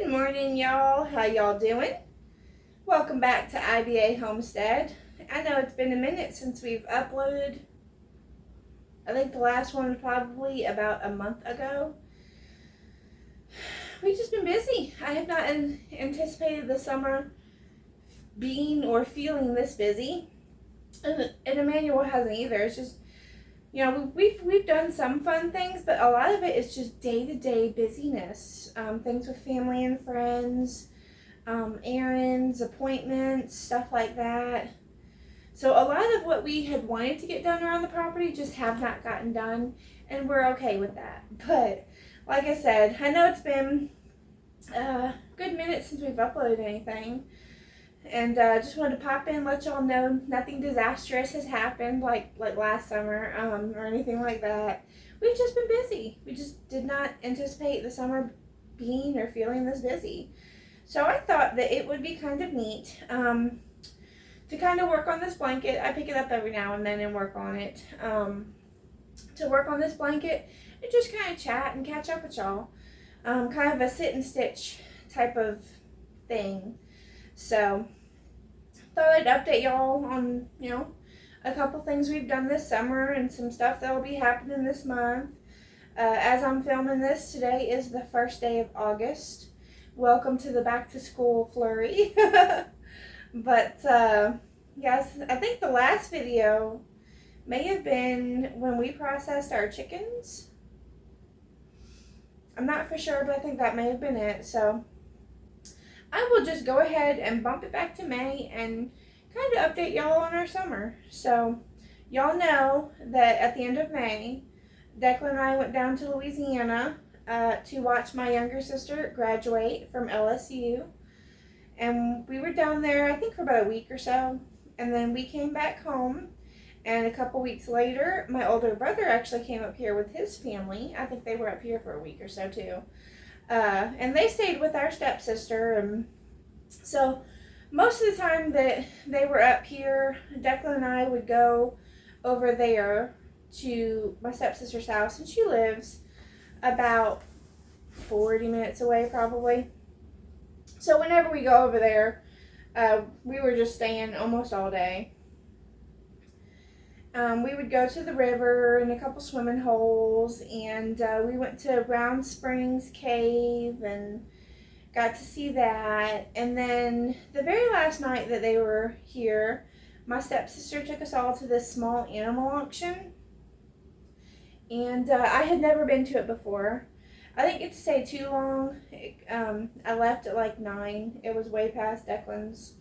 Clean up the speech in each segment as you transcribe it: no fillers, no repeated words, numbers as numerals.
Good morning, y'all. How y'all doing? Welcome back to IBA Homestead. I know it's been a minute since we've uploaded. I think the last one was probably about a month ago. We've just been busy. I have not anticipated the summer being or feeling this busy. And Emmanuel hasn't either. It's just, you know, we've done some fun things, but a lot of it is just day-to-day busyness. Things with family and friends, errands, appointments, stuff like that. So a lot of what we had wanted to get done around the property just have not gotten done, and we're okay with that. But like I said, I know it's been a good minute since we've uploaded anything, and just wanted to pop in, let y'all know nothing disastrous has happened like last summer or anything like that. We've just been busy. We just did not anticipate the summer being or feeling this busy. So I thought that it would be kind of neat to kind of work on this blanket. I pick it up every now and then and work on it. To work on this blanket and just kind of chat and catch up with y'all. Kind of a sit and stitch type of thing. So thought I'd update y'all on, you know, a couple things we've done this summer and some stuff that will be happening this month. As I'm filming this, today is the first day of August. Welcome to the back to school flurry. But yes, I think the last video may have been when we processed our chickens. I'm not for sure, but I think that may have been it. So I will just go ahead and bump it back to May and kind of update y'all on our summer. So y'all know that at the end of May, Declan and I went down to Louisiana to watch my younger sister graduate from LSU. And we were down there, I think, for about a week or so. And then we came back home. And a couple weeks later, my older brother actually came up here with his family. I think they were up here for a week or so, too. And they stayed with our stepsister. And so most of the time that they were up here, Declan and I would go over there to my stepsister's house. And she lives about 40 minutes away, probably. So whenever we go over there, we were just staying almost all day. We would go to the river and a couple swimming holes, and we went to Round Springs Cave and got to see that. And then the very last night that they were here, my stepsister took us all to this small animal auction. And I had never been to it before. I didn't get to stay too long. I left at like 9. It was way past Declan's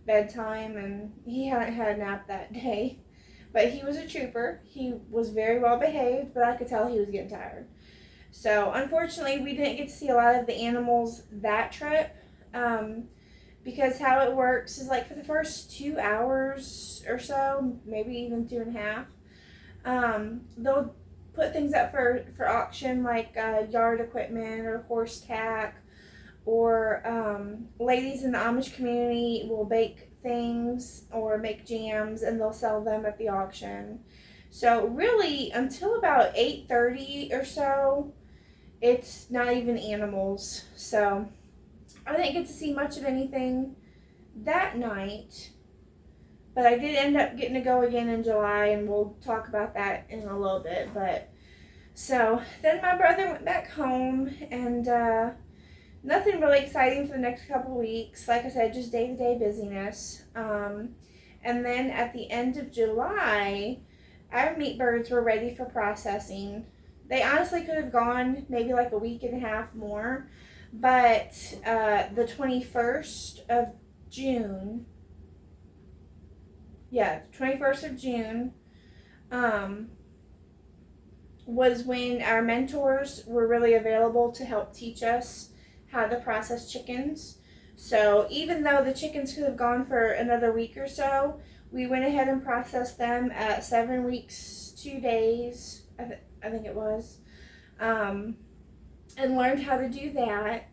bedtime, and he hadn't had a nap that day. But he was a trooper. He was very well behaved, but I could tell he was getting tired. So unfortunately, we didn't get to see a lot of the animals that trip, because how it works is like for the first 2 hours or so, maybe even 2.5, they'll put things up for auction, like yard equipment or horse tack, or ladies in the Amish community will bake things or make jams, and they'll sell them at the auction. So really, until about 8:30 or so, it's not even animals. So I didn't get to see much of anything that night. But I did end up getting to go again in July, and we'll talk about that in a little bit. But so then my brother went back home, and nothing really exciting for the next couple weeks. Like I said, just day-to-day busyness. And then at the end of July, our meat birds were ready for processing. They honestly could have gone maybe like a week and a half more, but the 21st of June. Yeah, the 21st of June was when our mentors were really available to help teach us how to process chickens. So even though the chickens could have gone for another week or so, we went ahead and processed them at 7 weeks, 2 days, I think it was, and learned how to do that.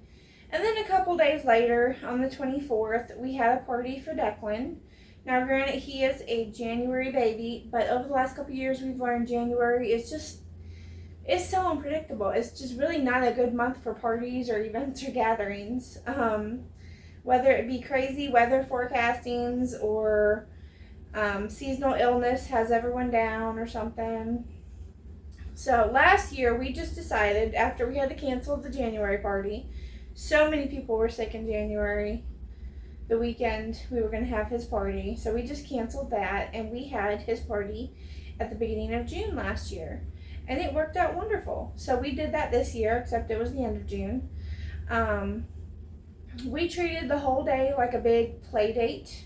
And then a couple days later, on the 24th, we had a party for Declan. Now, granted, he is a January baby, but over the last couple years, we've learned January is just, it's so unpredictable. It's just really not a good month for parties or events or gatherings. Whether it be crazy weather forecastings or seasonal illness has everyone down or something. So last year we just decided, after we had to cancel the January party, so many people were sick in January, the weekend we were going to have his party. So we just canceled that, and we had his party at the beginning of June last year. And it worked out wonderful. So we did that this year, except it was the end of June. We treated the whole day like a big play date.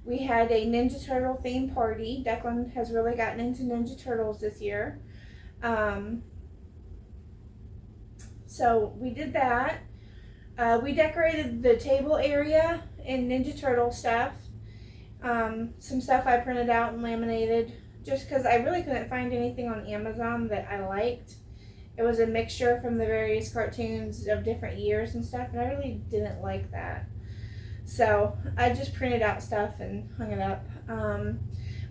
We had a Ninja Turtle themed party. Declan has really gotten into Ninja Turtles this year. So we did that. We decorated the table area in Ninja Turtle stuff. Some stuff I printed out and laminated just because I really couldn't find anything on Amazon that I liked. It was a mixture from the various cartoons of different years and stuff, and I really didn't like that. So I just printed out stuff and hung it up.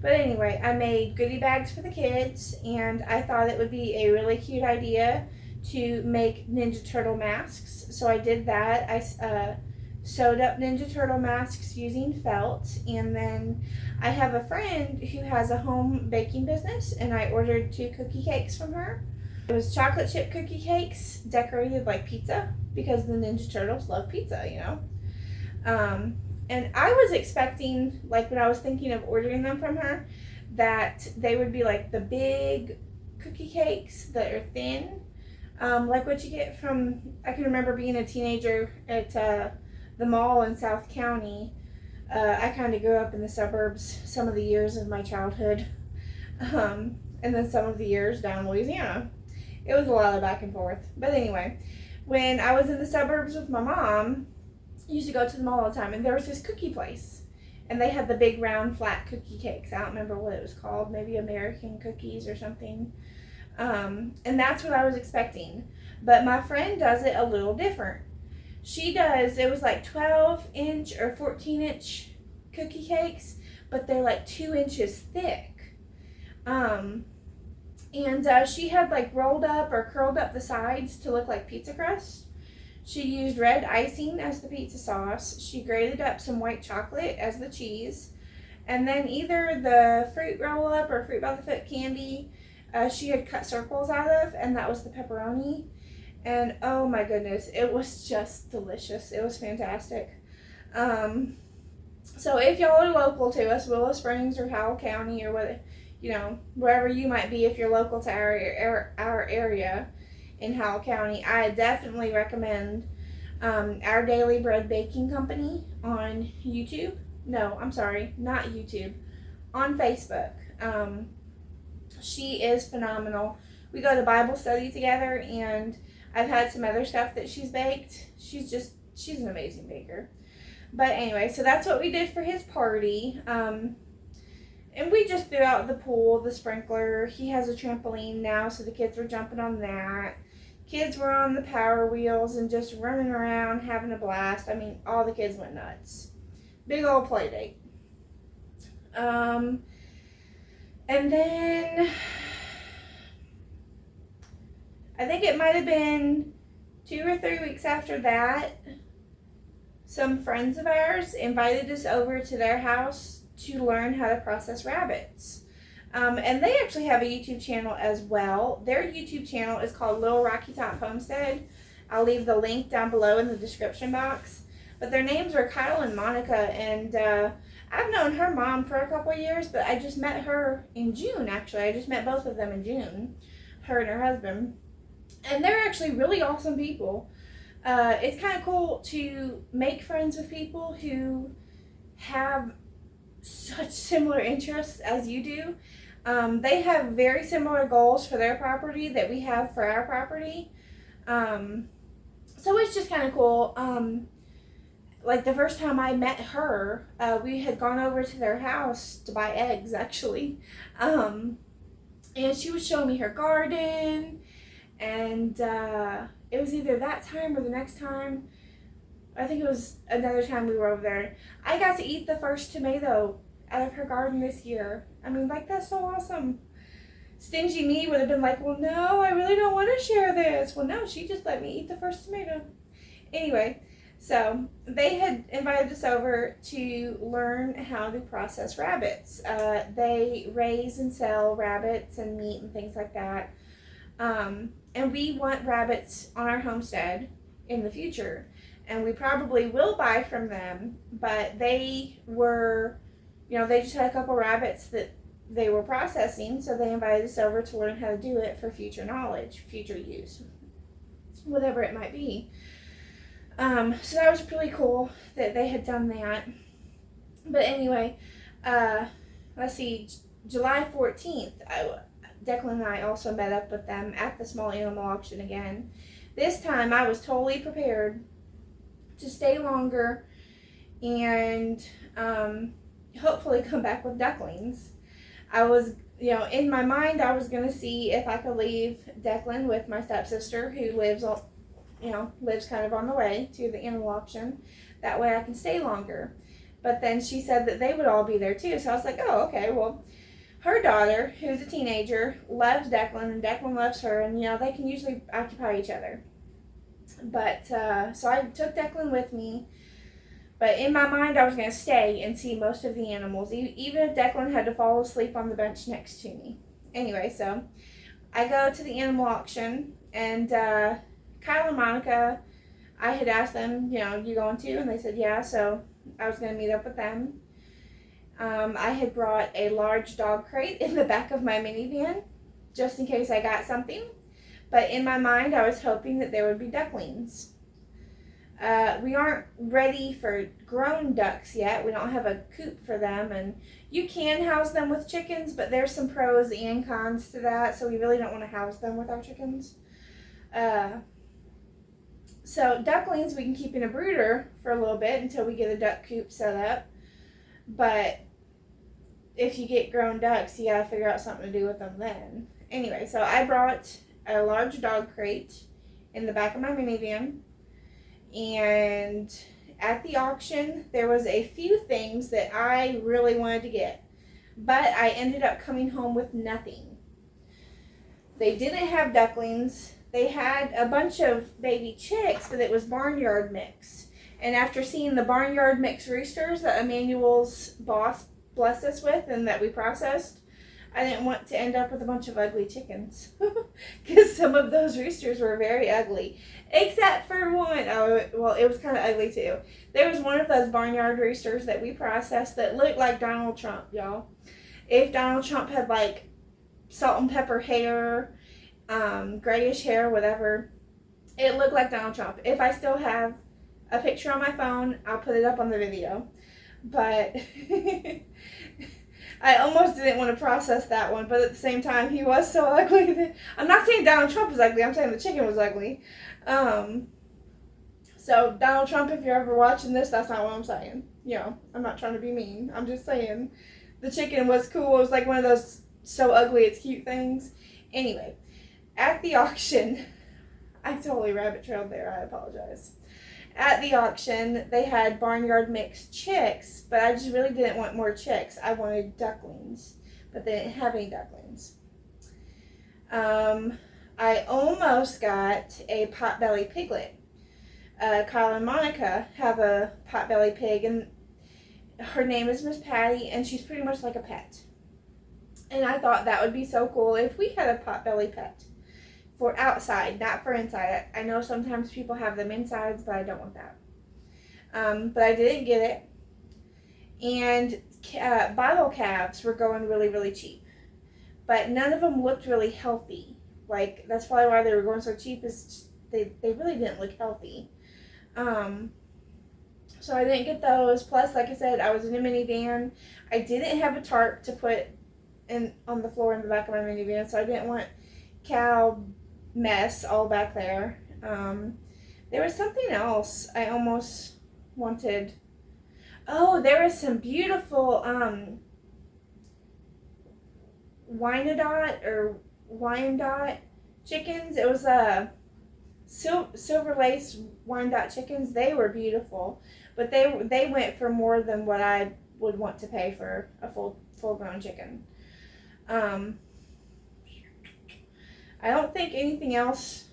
But anyway, I made goodie bags for the kids, and I thought it would be a really cute idea to make Ninja Turtle masks. So I did that. I sewed up Ninja Turtle masks using felt, and then I have a friend who has a home baking business, and I ordered 2 cookie cakes from her. It was chocolate chip cookie cakes decorated like pizza, because the Ninja Turtles love pizza, you know. And I was expecting, like when I was thinking of ordering them from her, that they would be like the big cookie cakes that are thin, like what you get from, I can remember being a teenager at the mall in South County. I kind of grew up in the suburbs some of the years of my childhood, and then some of the years down in Louisiana. It was a lot of back and forth. But anyway, when I was in the suburbs with my mom, I used to go to the mall all the time, and there was this cookie place, and they had the big round flat cookie cakes. I don't remember what it was called, maybe American cookies or something. And that's what I was expecting. But my friend does it a little different. She does, it was like 12-inch or 14-inch cookie cakes, but they're like 2 inches thick. And she had like rolled up or curled up the sides to look like pizza crust. She used red icing as the pizza sauce. She grated up some white chocolate as the cheese. And then either the fruit roll-up or fruit by the foot candy she had cut circles out of, and that was the pepperoni. And oh my goodness, it was just delicious. It was fantastic. So if y'all are local to us, Willow Springs or Howell County or what, you know, wherever you might be, if you're local to our area in Howell County, I definitely recommend Our Daily Bread Baking Company on YouTube. No, I'm sorry, not YouTube. On Facebook. She is phenomenal. We go to Bible study together, and I've had some other stuff that she's baked. She's an amazing baker. But anyway, so that's what we did for his party. And we just threw out the pool, the sprinkler. He has a trampoline now, so the kids were jumping on that. Kids were on the Power Wheels and just running around, having a blast. I mean, all the kids went nuts. Big old play date. And then I think it might have been 2 or 3 weeks after that, some friends of ours invited us over to their house to learn how to process rabbits. And they actually have a YouTube channel as well. Their YouTube channel is called RockyTop Homestead. I'll leave the link down below in the description box. But their names are Kyle and Monica, and I've known her mom for a couple of years, but I just met her in June, actually. I just met both of them in June, her and her husband. And they're actually really awesome people. It's kind of cool to make friends with people who have such similar interests as you do. They have very similar goals for their property that we have for our property. So it's just kind of cool. Like the first time I met her, we had gone over to their house to buy eggs, actually. And she was showing me her garden, and it was either that time or the next time. I think it was another time we were over there. I got to eat the first tomato out of her garden this year. I mean, like, that's so awesome. stingy me would have been like, well, no, I really don't want to share this. Well, no, she just let me eat the first tomato. Anyway, so they had invited us over to learn how to process rabbits. They raise and sell rabbits and meat and things like that. And we want rabbits on our homestead in the future. And we probably will buy from them, but they were, they just had a couple rabbits that they were processing, so they invited us over to learn how to do it for future knowledge, future use, whatever it might be. So that was pretty cool that they had done that. But anyway, let's see, July 14th, Declan and I also met up with them at the small animal auction again. This time I was totally prepared to stay longer and hopefully come back with ducklings. I was, in my mind, I was going to see if I could leave Declan with my stepsister who lives kind of on the way to the animal auction. That way I can stay longer. But then she said that they would all be there too. So I was like, oh, okay, well, her daughter, who's a teenager, loves Declan and Declan loves her. And, they can usually occupy each other. But, so I took Declan with me. But in my mind, I was going to stay and see most of the animals, even if Declan had to fall asleep on the bench next to me. Anyway, so I go to the animal auction, and Kyle and Monica, I had asked them, you going to? And they said, yeah, so I was going to meet up with them. I had brought a large dog crate in the back of my minivan, just in case I got something. But in my mind, I was hoping that there would be ducklings. We aren't ready for grown ducks yet. We don't have a coop for them, and you can house them with chickens, but there's some pros and cons to that, so we really don't want to house them with our chickens. So ducklings we can keep in a brooder for a little bit until we get a duck coop set up, but if you get grown ducks, you gotta figure out something to do with them then. Anyway, so I brought a large dog crate in the back of my minivan. And at the auction, there was a few things that I really wanted to get, but I ended up coming home with nothing. They didn't have ducklings. They had a bunch of baby chicks, but it was barnyard mix. And after seeing the barnyard mix roosters that Emmanuel's boss blessed us with and that we processed, I didn't want to end up with a bunch of ugly chickens because some of those roosters were very ugly, except for one. Oh, well, it was kind of ugly too. There was one of those barnyard roosters that we processed that looked like Donald Trump, y'all. If Donald Trump had like salt and pepper hair, grayish hair, whatever, it looked like Donald Trump. If I still have a picture on my phone, I'll put it up on the video. But I almost didn't want to process that one, but at the same time, he was so ugly that I'm not saying Donald Trump was ugly, I'm saying the chicken was ugly. So Donald Trump, if you're ever watching this, that's not what I'm saying. I'm not trying to be mean. I'm just saying the chicken was cool. It was like one of those so ugly it's cute things. Anyway, at the auction, I totally rabbit trailed there, I apologize. At the auction, they had barnyard mixed chicks, but I just really didn't want more chicks. I wanted ducklings, but they didn't have any ducklings. I almost got a potbelly piglet. Kyle and Monica have a potbelly pig, and her name is Miss Patty, and she's pretty much like a pet. And I thought that would be so cool if we had a potbelly pet. For outside, not for inside. I know sometimes people have them insides, but I don't want that. But I didn't get it. And bottle calves were going really, really cheap. But none of them looked really healthy. Like, that's probably why they were going so cheap, is they really didn't look healthy. So I didn't get those. Plus, like I said, I was in a minivan. I didn't have a tarp to put on the floor in the back of my minivan, so I didn't want cow mess all back there. There was something else I almost wanted. Oh, there was some beautiful Wyandotte or Wyandotte chickens. It was silver lace Wyandotte chickens. They were beautiful, but they went for more than what I would want to pay for a full grown chicken. I don't think anything else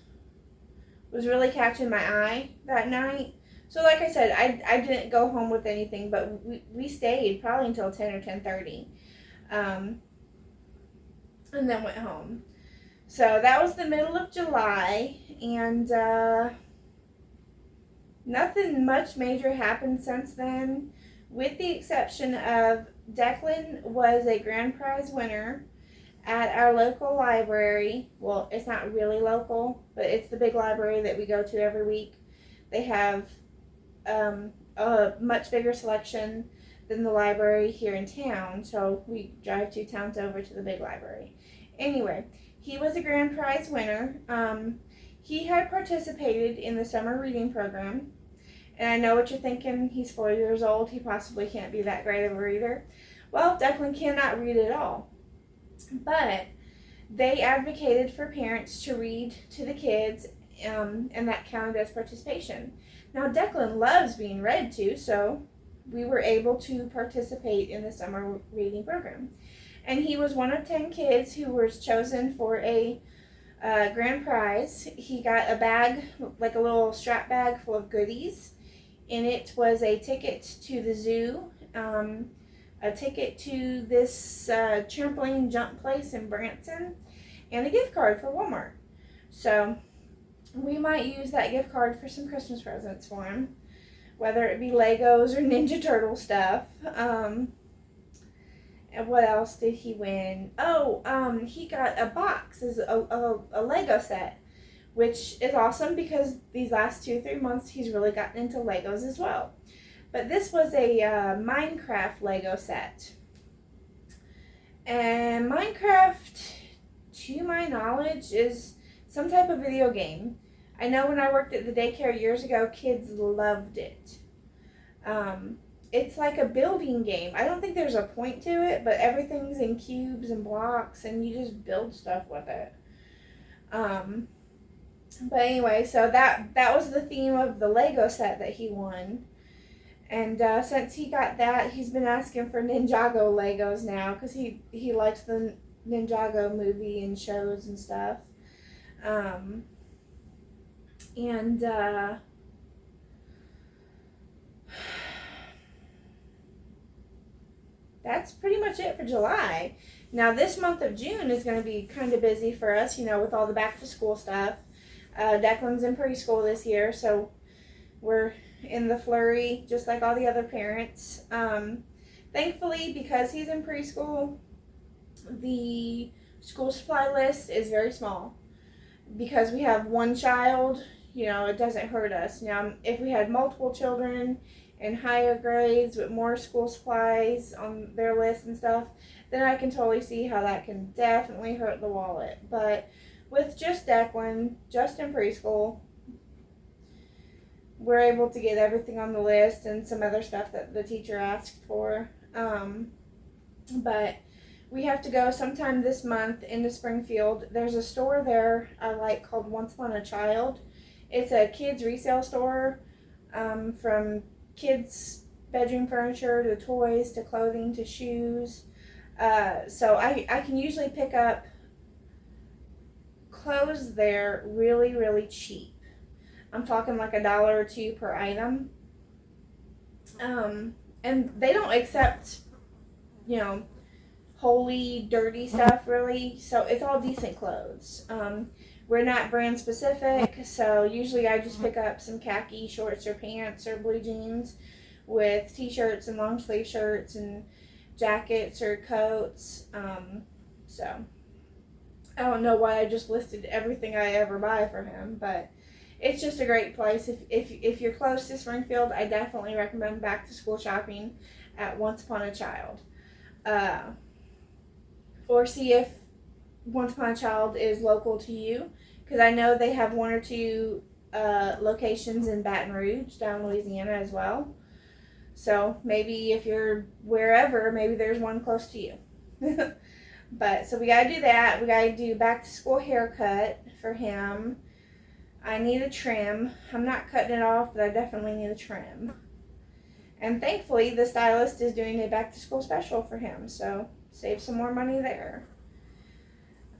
was really catching my eye that night. So like I said, I didn't go home with anything, but we stayed probably until 10 or 10:30. And then went home. So that was the middle of July, and nothing much major happened since then, with the exception of Declan was a grand prize winner at our local library. Well, it's not really local, but it's the big library that we go to every week. They have a much bigger selection than the library here in town, so we drive 2 towns over to the big library. Anyway, he was a grand prize winner. He had participated in the summer reading program, and I know what you're thinking, he's 4 years old, he possibly can't be that great of a reader. Well, Declan cannot read at all. But they advocated for parents to read to the kids, and that counted as participation. Now, Declan loves being read to, so we were able to participate in the summer reading program. And he was one of 10 kids who was chosen for a grand prize. He got a bag, like a little strap bag full of goodies. In it was a ticket to the zoo, a ticket to this trampoline jump place in Branson, and a gift card for Walmart. So we might use that gift card for some Christmas presents for him, whether it be Legos or Ninja Turtle stuff. And what else did he win? He got a box, a Lego set, which is awesome because these last 2 or 3 months he's really gotten into Legos as well. But this was a Minecraft Lego set. And Minecraft, to my knowledge, is some type of video game. I know when I worked at the daycare years ago, kids loved it. It's like a building game. I don't think there's a point to it, but everything's in cubes and blocks, and you just build stuff with it. But anyway, so that was the theme of the Lego set that he won. And since he got that, he's been asking for Ninjago Legos now, because he likes the Ninjago movie and shows and stuff. That's pretty much it for July. Now this month of June is going to be kind of busy for us, with all the back to school stuff. Declan's in preschool this year, so we're in the flurry just like all the other parents. Thankfully, because he's in preschool, the school supply list is very small. Because we have one child, it doesn't hurt us. Now, if we had multiple children in higher grades with more school supplies on their list and stuff, then I can totally see how that can definitely hurt the wallet. But with just Declan, just in preschool, we're able to get everything on the list and some other stuff that the teacher asked for. But we have to go sometime this month into Springfield. There's a store there I like called Once Upon a Child. It's a kids resale store, from kids' bedroom furniture to toys to clothing to shoes. So I can usually pick up clothes there really, really cheap. I'm talking like $1 or $2 per item. And they don't accept, wholly dirty stuff really. So it's all decent clothes. We're not brand specific, so usually I just pick up some khaki shorts or pants or blue jeans with t-shirts and long sleeve shirts and jackets or coats. So I don't know why I just listed everything I ever buy for him, but it's just a great place. If you're close to Springfield, I definitely recommend back to school shopping at Once Upon a Child. Or see if Once Upon a Child is local to you, because I know they have 1 or 2 locations in Baton Rouge, down Louisiana as well. So maybe if you're wherever, maybe there's one close to you. But so we gotta do that. We gotta do back to school haircut for him. I need a trim. I'm not cutting it off, but I definitely need a trim. And thankfully, the stylist is doing a back to school special for him, so save some more money there.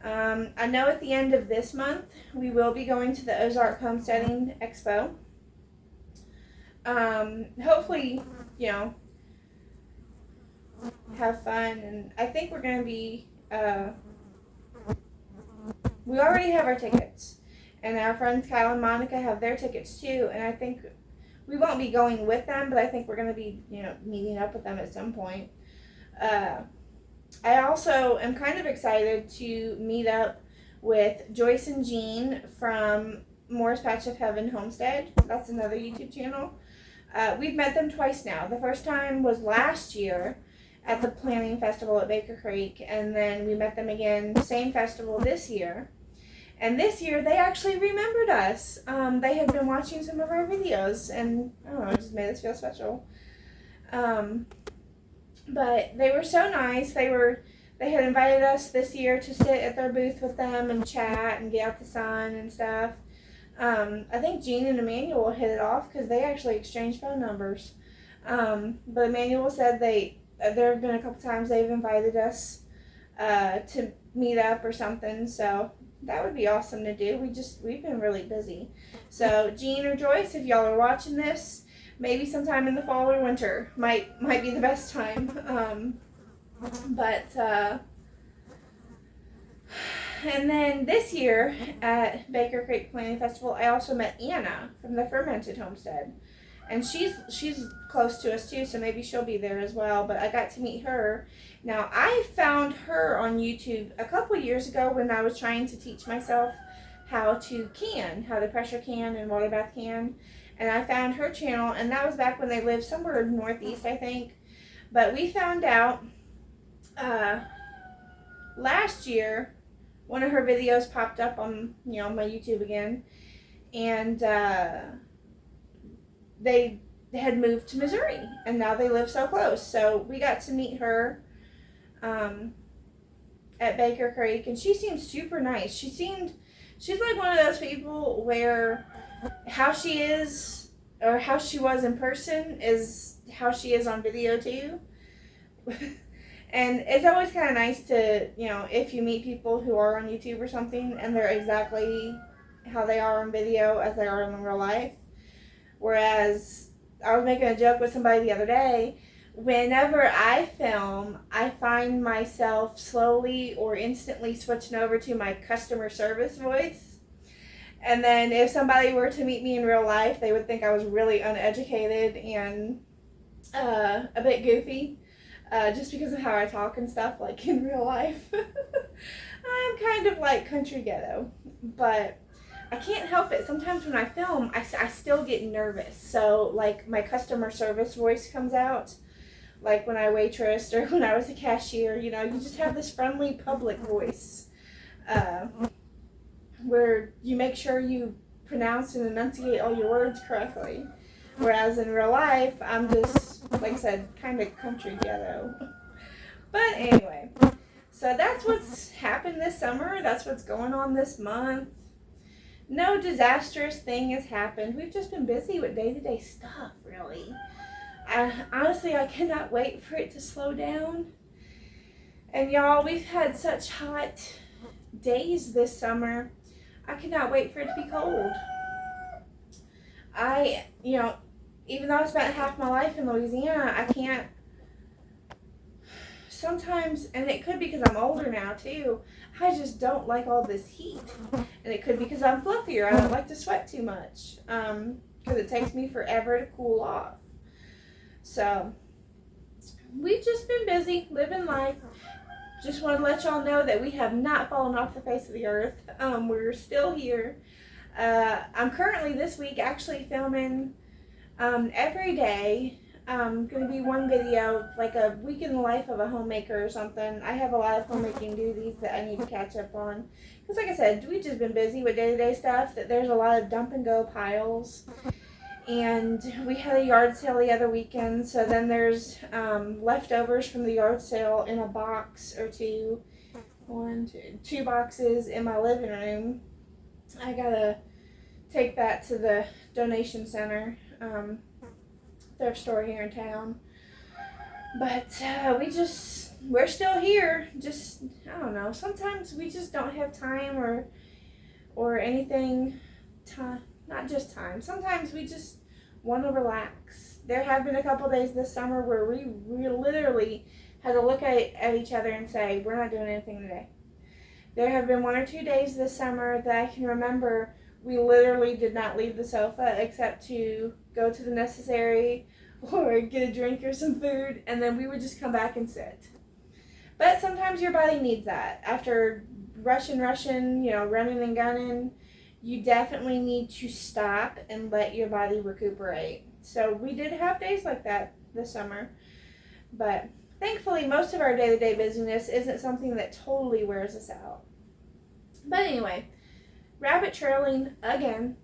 I know at the end of this month we will be going to the Ozark Homesteading Expo. Hopefully, you know, have fun, and I think we're going to be, we already have our tickets, and our friends Kyle and Monica have their tickets too, and I think we won't be going with them, but I think we're going to be, you know, meeting up with them at some point. I also am kind of excited to meet up with Joyce and Jean from Moore's Patch of Heaven Homestead. That's another YouTube channel. We've met them twice now. The first time was last year at the planning festival at Baker Creek, and then we met them again, same festival this year. And this year they actually remembered us. They had been watching some of our videos, and I don't know, it just made us feel special. But they were so nice. They had invited us this year to sit at their booth with them and chat and get out the sun and stuff. I think Jean and Emmanuel hit it off because they actually exchanged phone numbers. But Emmanuel said there have been a couple times they've invited us to meet up or something, so that would be awesome to do. We've been really busy. So Jean or Joyce, if y'all are watching this, maybe sometime in the fall or winter might be the best time. And then this year at Baker Creek Planning Festival, I also met Anna from the Fermented Homestead, and she's close to us too, so maybe she'll be there as well. But I got to meet her. Now, I found her on YouTube a couple years ago when I was trying to teach myself how to pressure can and water bath can. And I found her channel, and that was back when they lived somewhere northeast, I think. But we found out last year, one of her videos popped up on, you know, my YouTube again, and they had moved to Missouri, and now they live so close. So we got to meet her at Baker Creek, and she seemed super nice. She's like one of those people where how she is, or how she was in person, is how she is on video too. And it's always kind of nice to, you know, if you meet people who are on YouTube or something and they're exactly how they are on video as they are in real life. Whereas I was making a joke with somebody the other day, whenever I film, I find myself slowly or instantly switching over to my customer service voice. And then if somebody were to meet me in real life, they would think I was really uneducated and a bit goofy, just because of how I talk and stuff, like in real life. I'm kind of like country ghetto, but I can't help it. Sometimes when I film, I still get nervous. So like my customer service voice comes out, like when I waitressed or when I was a cashier. You know, you just have this friendly public voice where you make sure you pronounce and enunciate all your words correctly. Whereas in real life, I'm just, like I said, kind of country ghetto. But anyway, so that's what's happened this summer. That's what's going on this month. No disastrous thing has happened. We've just been busy with day-to-day stuff, really. Honestly, I cannot wait for it to slow down. And y'all, we've had such hot days this summer. I cannot wait for it to be cold. You know, even though I spent half my life in Louisiana, I can't, sometimes, and it could be because I'm older now too, I just don't like all this heat. And it could be because I'm fluffier. I don't like to sweat too much, because it takes me forever to cool off. So, we've just been busy, living life. Just want to let y'all know that we have not fallen off the face of the earth. We're still here. I'm currently this week actually filming every day. Going to be one video, like a week in the life of a homemaker or something. I have a lot of homemaking duties that I need to catch up on. Because like I said, we've just been busy with day-to-day stuff. That there's a lot of dump and go piles. And we had a yard sale the other weekend, so then there's leftovers from the yard sale in a box or two. Two boxes in my living room. I gotta take that to the donation center, thrift store here in town. But we just we're still here. Just, I don't know, sometimes we just don't have time or anything, not just time. Sometimes we just want to relax. There have been a couple days this summer where we literally had to look at each other and say, we're not doing anything today. There have been 1 or 2 days this summer that I can remember we literally did not leave the sofa except to go to the necessary or get a drink or some food, and then we would just come back and sit. But sometimes your body needs that. After rushing, running and gunning, you definitely need to stop and let your body recuperate. So we did have days like that this summer, but thankfully most of our day-to-day busyness isn't something that totally wears us out. But anyway, rabbit trailing again.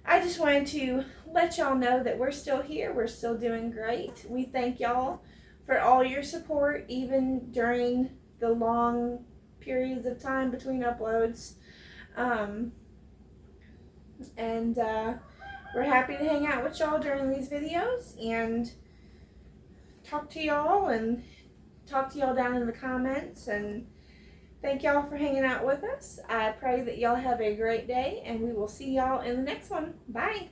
I just wanted to let y'all know that we're still here. We're still doing great. We thank y'all for all your support, even during the long periods of time between uploads. We're happy to hang out with y'all during these videos and talk to y'all down in the comments, and thank y'all for hanging out with us. I pray that y'all have a great day, and we will see y'all in the next one. Bye.